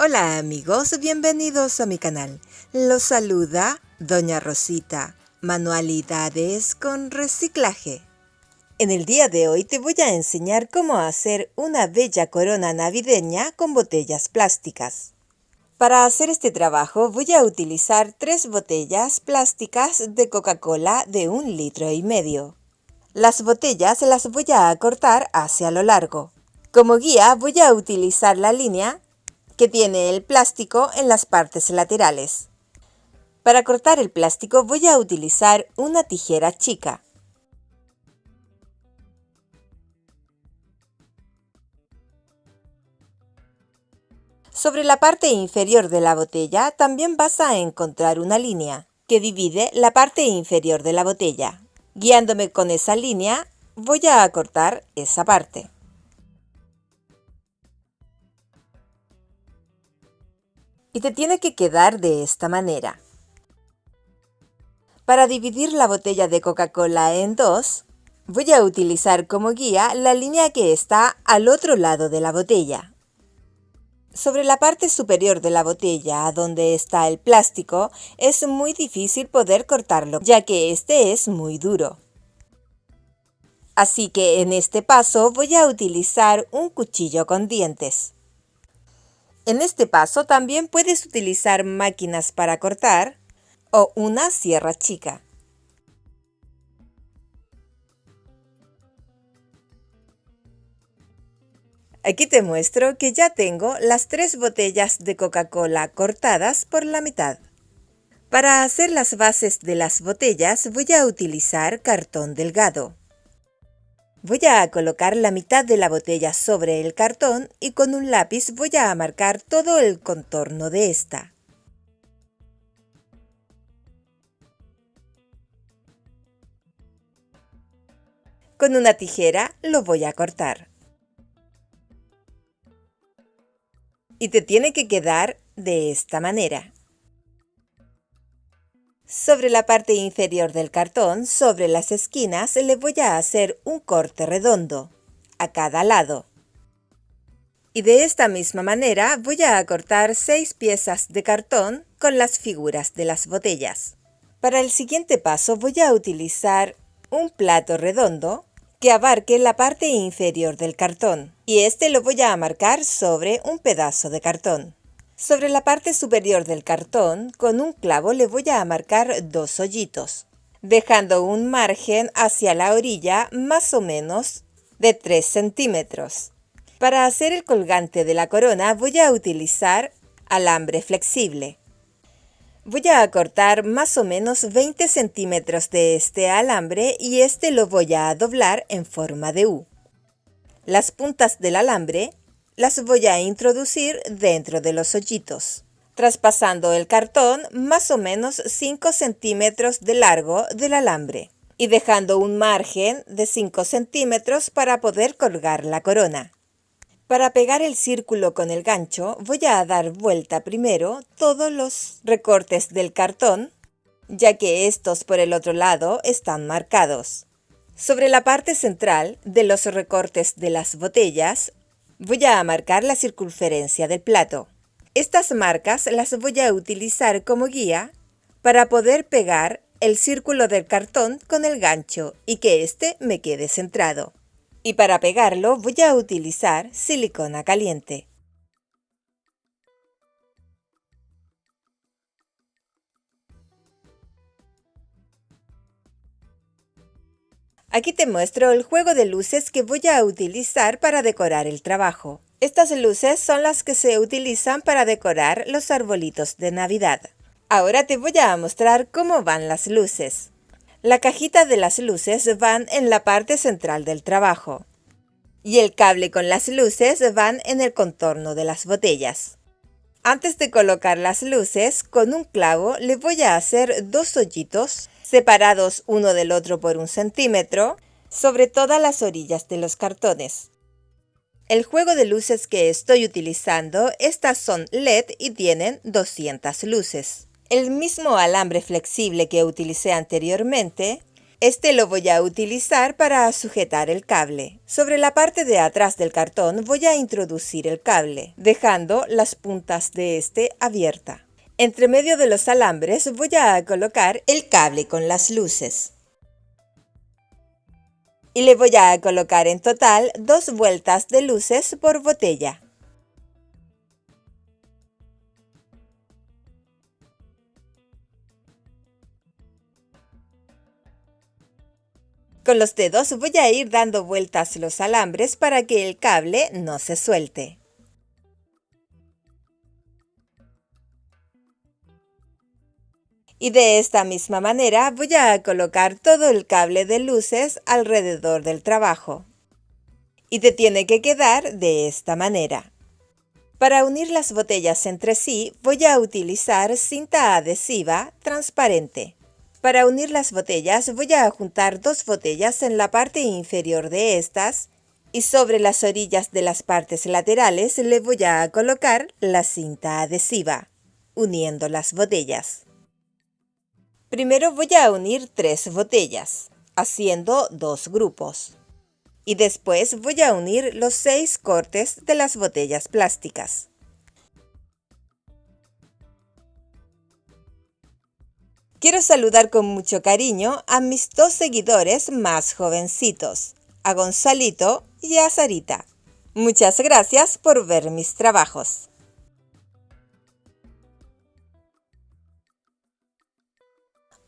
Hola amigos, bienvenidos a mi canal. Los saluda Doña Rosita, Manualidades con Reciclaje. En el día de hoy te voy a enseñar cómo hacer una bella corona navideña con botellas plásticas. Para hacer este trabajo voy a utilizar 3 botellas plásticas de Coca-Cola de 1,5 litros. Las botellas las voy a cortar hacia lo largo. Como guía voy a utilizar la línea que tiene el plástico en las partes laterales. Para cortar el plástico voy a utilizar una tijera chica. Sobre la parte inferior de la botella también vas a encontrar una línea que divide la parte inferior de la botella. Guiándome con esa línea, voy a cortar esa parte. Y te tiene que quedar de esta manera. Para dividir la botella de Coca-Cola en 2, voy a utilizar como guía la línea que está al otro lado de la botella. Sobre la parte superior de la botella, donde está el plástico, es muy difícil poder cortarlo, ya que este es muy duro. Así que en este paso voy a utilizar un cuchillo con dientes. En este paso también puedes utilizar máquinas para cortar o una sierra chica. Aquí te muestro que ya tengo las 3 botellas de Coca-Cola cortadas por la mitad. Para hacer las bases de las botellas voy a utilizar cartón delgado. Voy a colocar la mitad de la botella sobre el cartón y con un lápiz voy a marcar todo el contorno de esta. Con una tijera lo voy a cortar. Y te tiene que quedar de esta manera. Sobre la parte inferior del cartón, sobre las esquinas, le voy a hacer un corte redondo a cada lado. Y de esta misma manera voy a cortar 6 piezas de cartón con las figuras de las botellas. Para el siguiente paso voy a utilizar un plato redondo que abarque la parte inferior del cartón. Y este lo voy a marcar sobre un pedazo de cartón. Sobre la parte superior del cartón, con un clavo le voy a marcar 2 hoyitos, dejando un margen hacia la orilla más o menos de 3 centímetros. Para hacer el colgante de la corona voy a utilizar alambre flexible. Voy a cortar más o menos 20 centímetros de este alambre y este lo voy a doblar en forma de U. Las puntas del alambre las voy a introducir dentro de los hoyitos, traspasando el cartón más o menos 5 centímetros de largo del alambre y dejando un margen de 5 centímetros para poder colgar la corona. Para pegar el círculo con el gancho voy a dar vuelta primero todos los recortes del cartón, ya que estos por el otro lado están marcados. Sobre la parte central de los recortes de las botellas voy a marcar la circunferencia del plato. Estas marcas las voy a utilizar como guía para poder pegar el círculo del cartón con el gancho y que éste me quede centrado. Y para pegarlo voy a utilizar silicona caliente. Aquí te muestro el juego de luces que voy a utilizar para decorar el trabajo. Estas luces son las que se utilizan para decorar los arbolitos de Navidad. Ahora te voy a mostrar cómo van las luces. La cajita de las luces van en la parte central del trabajo. Y el cable con las luces van en el contorno de las botellas. Antes de colocar las luces, con un clavo le voy a hacer 2 hoyitos separados uno del otro por 1 centímetro sobre todas las orillas de los cartones. El juego de luces que estoy utilizando, estas son LED y tienen 200 luces. El mismo alambre flexible que utilicé anteriormente Este lo voy a utilizar para sujetar el cable. Sobre la parte de atrás del cartón voy a introducir el cable, dejando las puntas de este abierta. Entre medio de los alambres voy a colocar el cable con las luces. Y le voy a colocar en total 2 vueltas de luces por botella. Con los dedos voy a ir dando vueltas los alambres para que el cable no se suelte. Y de esta misma manera voy a colocar todo el cable de luces alrededor del trabajo. Y te tiene que quedar de esta manera. Para unir las botellas entre sí voy a utilizar cinta adhesiva transparente. Para unir las botellas voy a juntar 2 botellas en la parte inferior de estas y sobre las orillas de las partes laterales le voy a colocar la cinta adhesiva, uniendo las botellas. Primero voy a unir 3 botellas, haciendo 2 grupos. Y después voy a unir los 6 cortes de las botellas plásticas. Quiero saludar con mucho cariño a mis 2 seguidores más jovencitos, a Gonzalito y a Sarita. Muchas gracias por ver mis trabajos.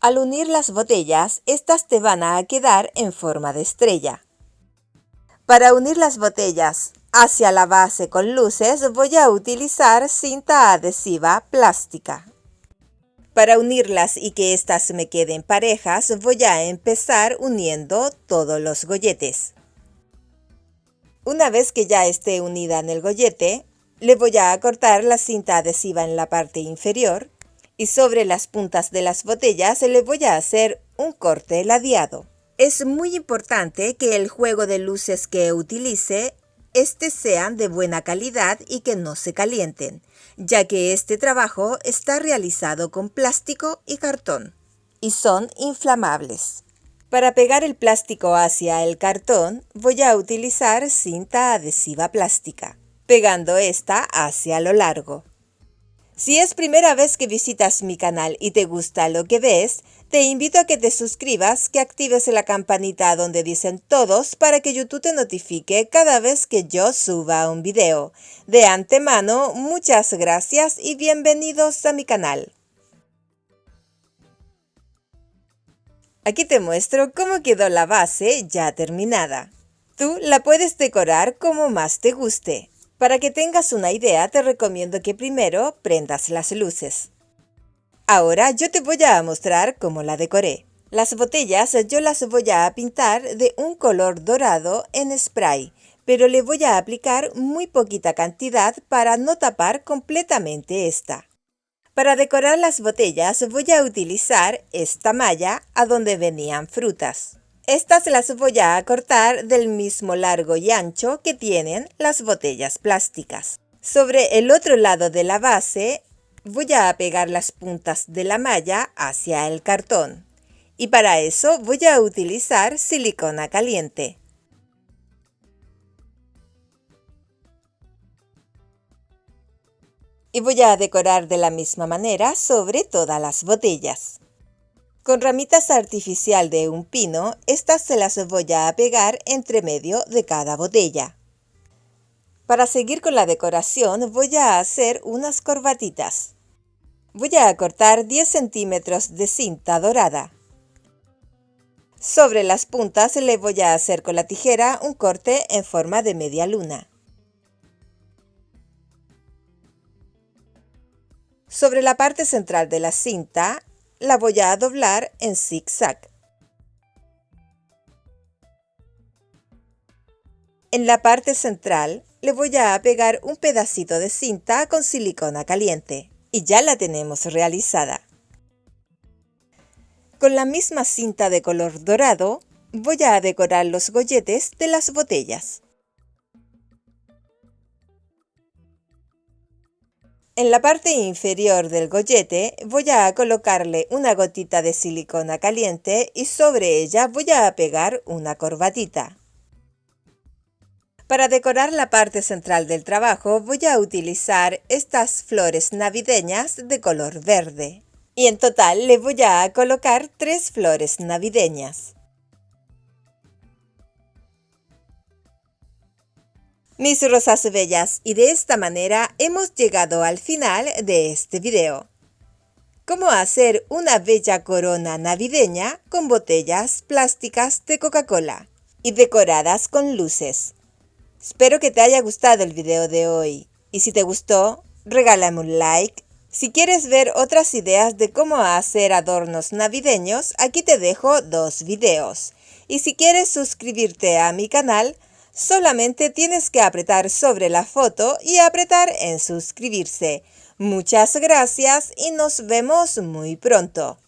Al unir las botellas, estas te van a quedar en forma de estrella. Para unir las botellas hacia la base con luces voy a utilizar cinta adhesiva plástica. Para unirlas y que éstas me queden parejas, voy a empezar uniendo todos los golletes. Una vez que ya esté unida en el gollete, le voy a cortar la cinta adhesiva en la parte inferior y sobre las puntas de las botellas le voy a hacer un corte ladeado. Es muy importante que el juego de luces que utilice sean de buena calidad y que no se calienten, ya que este trabajo está realizado con plástico y cartón y son inflamables. Para pegar el plástico hacia el cartón voy a utilizar cinta adhesiva plástica, pegando esta hacia lo largo. Si es primera vez que visitas mi canal y te gusta lo que ves, te invito a que te suscribas, que actives la campanita donde dicen todos para que YouTube te notifique cada vez que yo suba un video. De antemano, muchas gracias y bienvenidos a mi canal. Aquí te muestro cómo quedó la base ya terminada. Tú la puedes decorar como más te guste. Para que tengas una idea, te recomiendo que primero prendas las luces. Ahora yo te voy a mostrar cómo la decoré. Las botellas yo las voy a pintar de un color dorado en spray, pero le voy a aplicar muy poquita cantidad para no tapar completamente esta. Para decorar las botellas voy a utilizar esta malla a donde venían frutas. Estas las voy a cortar del mismo largo y ancho que tienen las botellas plásticas. Sobre el otro lado de la base voy a pegar las puntas de la malla hacia el cartón. Y para eso voy a utilizar silicona caliente. Y voy a decorar de la misma manera sobre todas las botellas. Con ramitas artificial de un pino, estas se las voy a pegar entre medio de cada botella. Para seguir con la decoración voy a hacer unas corbatitas. Voy a cortar 10 centímetros de cinta dorada. Sobre las puntas le voy a hacer con la tijera un corte en forma de media luna. Sobre la parte central de la cinta la voy a doblar en zigzag. En la parte central le voy a pegar un pedacito de cinta con silicona caliente y ya la tenemos realizada. Con la misma cinta de color dorado voy a decorar los golletes de las botellas. En la parte inferior del gollete voy a colocarle una gotita de silicona caliente y sobre ella voy a pegar una corbatita. Para decorar la parte central del trabajo voy a utilizar estas flores navideñas de color verde. Y en total le voy a colocar 3 flores navideñas. Mis rosas bellas, y de esta manera hemos llegado al final de este video. Cómo hacer una bella corona navideña con botellas plásticas de Coca-Cola y decoradas con luces. Espero que te haya gustado el video de hoy, y si te gustó, regálame un like. Si quieres ver otras ideas de cómo hacer adornos navideños, aquí te dejo 2 videos. Y si quieres suscribirte a mi canal, solamente tienes que apretar sobre la foto y apretar en suscribirse. Muchas gracias y nos vemos muy pronto.